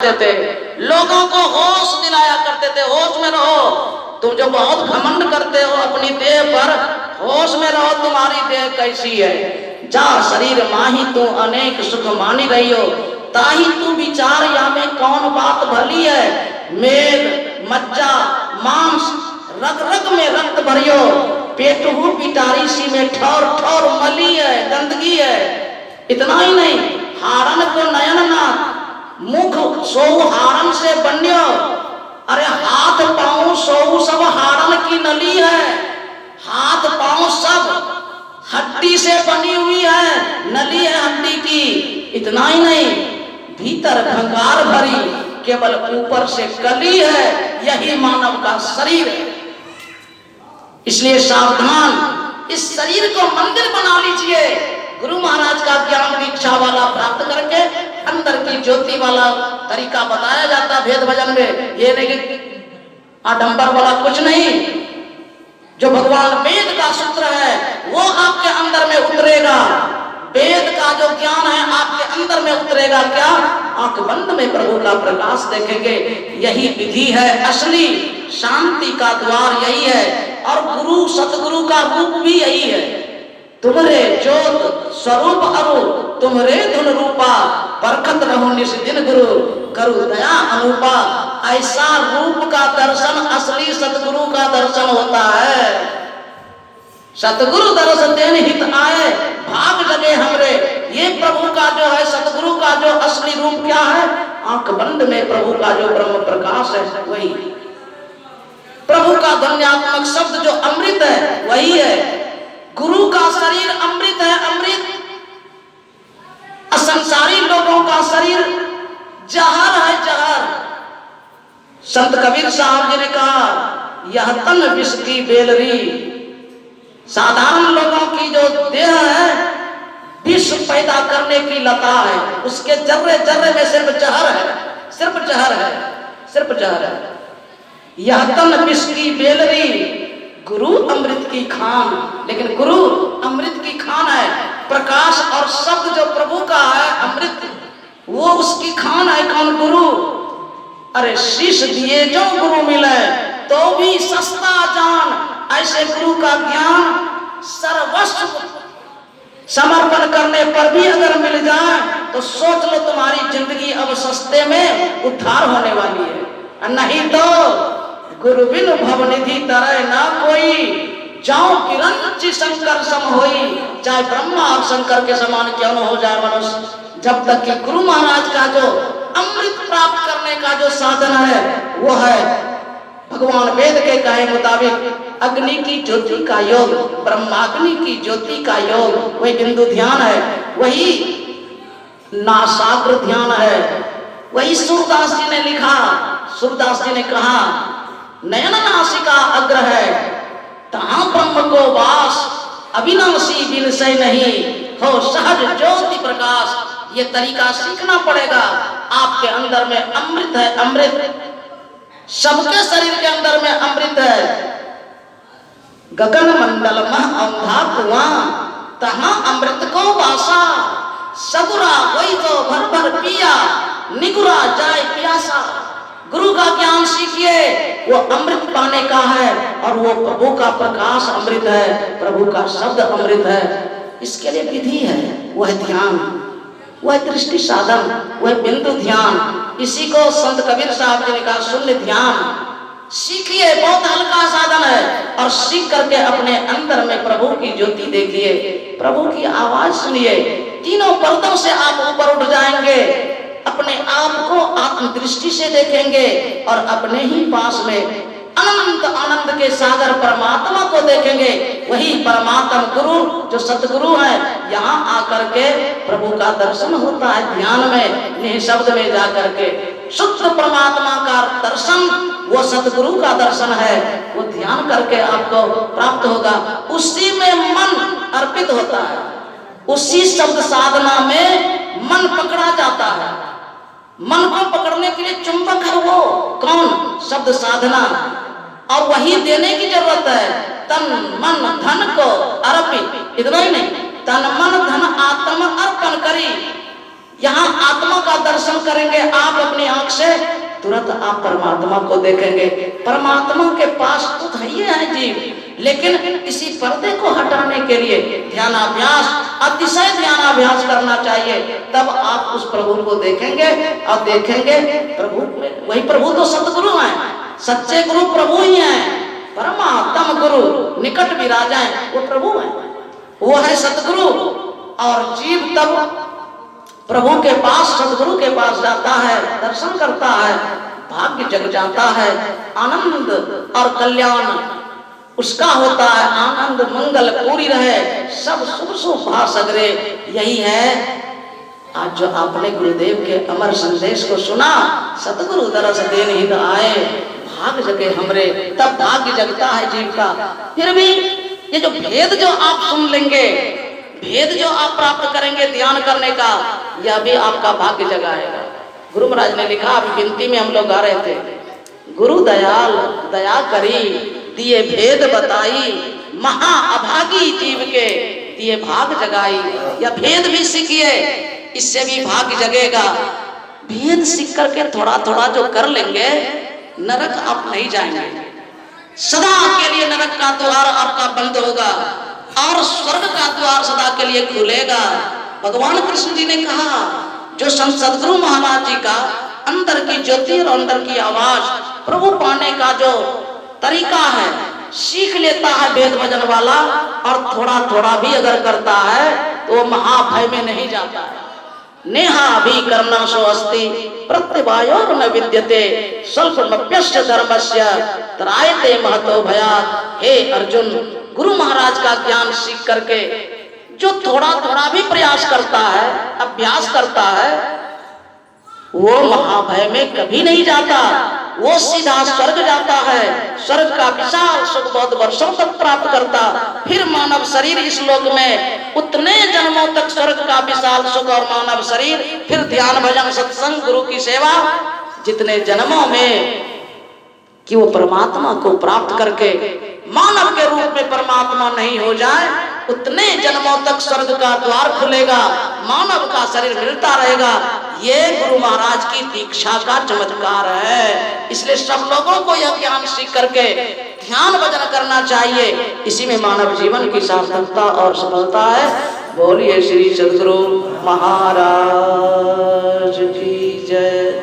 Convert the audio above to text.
थे, लोगों को होश दिलाया करते थे। होश में रहो, तुम जो बहुत घमंड करते हो अपनी देह पर, होश में रहो, तुम्हारी देह कैसी है। जा शरीर माही तू अनेक सुख मानी रही हो, ताही तू विचार या में कौन बात भली है। मेद मज्जा मांस रग रग में रक्त भरियो, पेटहू पिटारी सी में ठौर ठौर मली है, गंदगी है। इतना ही नहीं, हारन को नयन नाथ मुख सो हारन से बन्यो। अरे हाथ पांव सो सब हारन की नली है, हाथ पांव सब हड्डी से बनी हुई है, नली है हड्डी की। इतना ही नहीं, भीतर भंगार भरी, केवल ऊपर से कली है। यही मानव का शरीर है। इसलिए सावधान, इस शरीर को मंदिर बना लीजिए। गुरु महाराज का ज्ञान दीक्षा वाला प्राप्त करके अंदर की ज्योति वाला तरीका बताया जाता भेद भजन में। ये नहीं आडंबर वाला कुछ नहीं, जो भगवान वेद का सूत्र है वो आपके अंदर में उतरेगा। वेद का जो ज्ञान है आपके अंदर में उतरेगा। क्या? आंख बंद में प्रभु का प्रकाश देखेंगे। यही विधि है असली शांति का द्वार, यही है। और गुरु सतगुरु का रूप भी यही है। तुम्हारे ज्योत स्वरूप अरु तुम्हारे धुन रूपा, बरकत रहो निस दिन गुरु करु दया अनुपा। ऐसा रूप का दर्शन असली सतगुरु का दर्शन होता है। सतगुरु दर्शन देने हित आए, भाग लगे हमरे। ये प्रभु का जो है, सतगुरु का जो असली रूप क्या है? आंख बंद में प्रभु का जो ब्रह्म प्रकाश है वही। प्रभु का ध्वन्यात्मक शब्द जो अमृत है वही है। गुरु का शरीर अमृत है, अमृत। असंसारी लोगों का शरीर जहर है, जहर। संत कबीर साहब जी ने कहा, यह तन विष की बेलरी। साधारण लोगों की जो देह है विष पैदा करने की लता है, उसके जर्रे जर्रे में सिर्फ जहर है, सिर्फ जहर है, सिर्फ जहर है। यह तन विष की बेलरी, गुरु अमृत की खान। लेकिन गुरु अमृत की खान है। प्रकाश और शब्द जो प्रभु का है अमृत, वो उसकी खान है। कौन? गुरु। अरे शीश दिए जो गुरु मिले तो भी सस्ता जान। ऐसे गुरु का ज्ञान सर्वस्व समर्पण करने पर भी अगर मिल जाए तो सोच लो तुम्हारी जिंदगी अब सस्ते में उद्धार होने वाली है। नहीं तो गुरु बिन भवनिधि तरह ना कोई, जाओ किरण शंकर सम होई। चाहे ब्रह्मा और शंकर के समान क्यों न हो जाए मनुष्य, जब तक कि गुरु महाराज का जो अमृत प्राप्त करने का जो साधन है वो है भगवान वेद के कहे मुताबिक अग्नि की ज्योति का योग, ब्रह्माग्नि की ज्योति का योग, वही बिंदु ध्यान है, वही नासाग्र ध्यान है। वही सूरदास जी ने लिखा, सूरदास जी ने कहा, नयन नासिका अग्र है, तहां ब्रह्म को वास, अविनाशी विनशय नहीं, हो सहज ज्योति प्रकाश। ये तरीका सीखना पड़ेगा। आपके अंदर में अमृत है, अमृत। सबके शरीर के अंदर में अमृत है। गगन मंडल में औंधा कुआं, तहां अमृत को वासा। सगुरा वही तो भर भर पिया, निगुरा जाए प्यासा। गुरु का ज्ञान सीखिए, वो अमृत पाने का है। और वो प्रभु का प्रकाश अमृत है, प्रभु का शब्द अमृत है। इसके लिए विधि है, वह ध्यान, वह दृष्टि साधन, वह बिंदु ध्यान। इसी को संत कबीर साहब जी ने कहा, शून्य ध्यान सीखिए। बहुत हल्का साधन है। और सीख करके अपने अंदर में प्रभु की ज्योति देखिए, प्रभु की आवाज सुनिए। तीनों पर्दों से आप ऊपर उठ जाएंगे। अपने आप को आत्मदृष्टि से देखेंगे और अपने ही पास में अनंत आनंद के सागर परमात्मा को देखेंगे। वही परमात्मा गुरु जो सतगुरु है, यहाँ आकर के प्रभु का दर्शन होता है ध्यान में, निःशब्द में जाकर के। शुद्ध परमात्मा का दर्शन वो सतगुरु का दर्शन है। वो ध्यान करके आपको प्राप्त होगा। उसी में मन अर्पित होता है, उसी शब्द साधना में मन पकड़ा जाता है। मन को पकड़ने के लिए चुंबक है वो कौन? शब्द साधना। और वही देने की जरूरत है। तन मन धन को अर्पित, इतना ही नहीं, तन मन धन आत्मा अर्पण करी। यहाँ आत्मा का दर्शन करेंगे आप अपनी आंख से, तुरंत आप परमात्मा को देखेंगे। परमात्मा के पास तो धैर्य है जीव, लेकिन इसी पर्दे को हटाने के लिए ध्यानाभ्यास, अतिशय ध्यानाभ्यास करना चाहिए। तब आप उस प्रभु को देखेंगे और देखेंगे प्रभु में, वही प्रभु तो सतगुरु हैं, सच्चे गुरु प्रभु ही हैं। परमात्म गुरु निकट विराजाएं, वो प्रभु हैं, वो है सतगुरु। और जीव तब प्रभु के पास, सतगुरु के पास जाता है, दर्शन करता है, भाग्य जग जाता है, आनंद और कल्याण उसका होता है। आनंद मंगल पूरी रहे, सब शुभ शुभ भासगरे। यही है आज जो आपने गुरुदेव के अमर संदेश को सुना, सतगुरु दरस देन हित आए, भाग जगे हमरे, तब भाग्य जगता है जीव का। फिर भी ये जो भेद जो आप सुन लेंगे, भेद जो आप प्राप्त करेंगे ध्यान करने का, यह भी आपका भाग्य जगाएगा। गुरु महाराज ने लिखा, अभी गिनती में हम लोग गा रहे थे, गुरु दयाल दया करी, दिए भेद बताई, महा अभागी जीव के दिए भाग जगाई। या भेद भी सीखिए, इससे भी भाग्य जगेगा। भेद सीख करके थोड़ा थोड़ा जो कर लेंगे, नरक आप नहीं जाएंगे, सदा के लिए नरक का द्वार आपका बंद होगा और स्वर्ग का द्वार सदा के लिए खुलेगा। भगवान कृष्ण जी ने कहा, जो संत सदगुरु महाराज जी का अंदर की ज्योति और अंदर की आवाज, प्रभु पाने का जो तरीका है, सीख लेता है वेद भजन वाला, और थोड़ा थोड़ा भी अगर करता है तो वो महाभय में नहीं जाता है। नेहा भी करना सो अस्ति प्रत्यवायो न विद्यते स्वल्पमप्यस्य धर्मस्य त्रायते महतो भयात्। हे अर्जुन, गुरु महाराज का ज्ञान सीख करके जो थोड़ा थोड़ा भी प्रयास करता है, अभ्यास करता है, वो महाभय में कभी नहीं जाता, वो सीधा स्वर्ग जाता है। स्वर्ग का विशाल सुख बहुत वर्षों तक प्राप्त करता। फिर मानव शरीर इस लोक में उतने जन्मों तक स्वर्ग का विशाल सुख और मानव शरीर, फिर ध्यान भजन सत्संग गुरु की सेवा, जितने जन्मों में कि वो परमात्मा को प्राप्त करके मानव के रूप में परमात्मा नहीं हो जाए, उतने जन्मों तक स्वर्ग का द्वार खुलेगा, मानव का शरीर मिलता रहेगा। ये गुरु महाराज की दीक्षा का चमत्कार है। इसलिए सब लोगों को यह ज्ञान सीख करके ध्यान भजन करना चाहिए। इसी में मानव जीवन की सार्थकता और सफलता है। बोलिए श्री सद्गुरु महाराज की जय।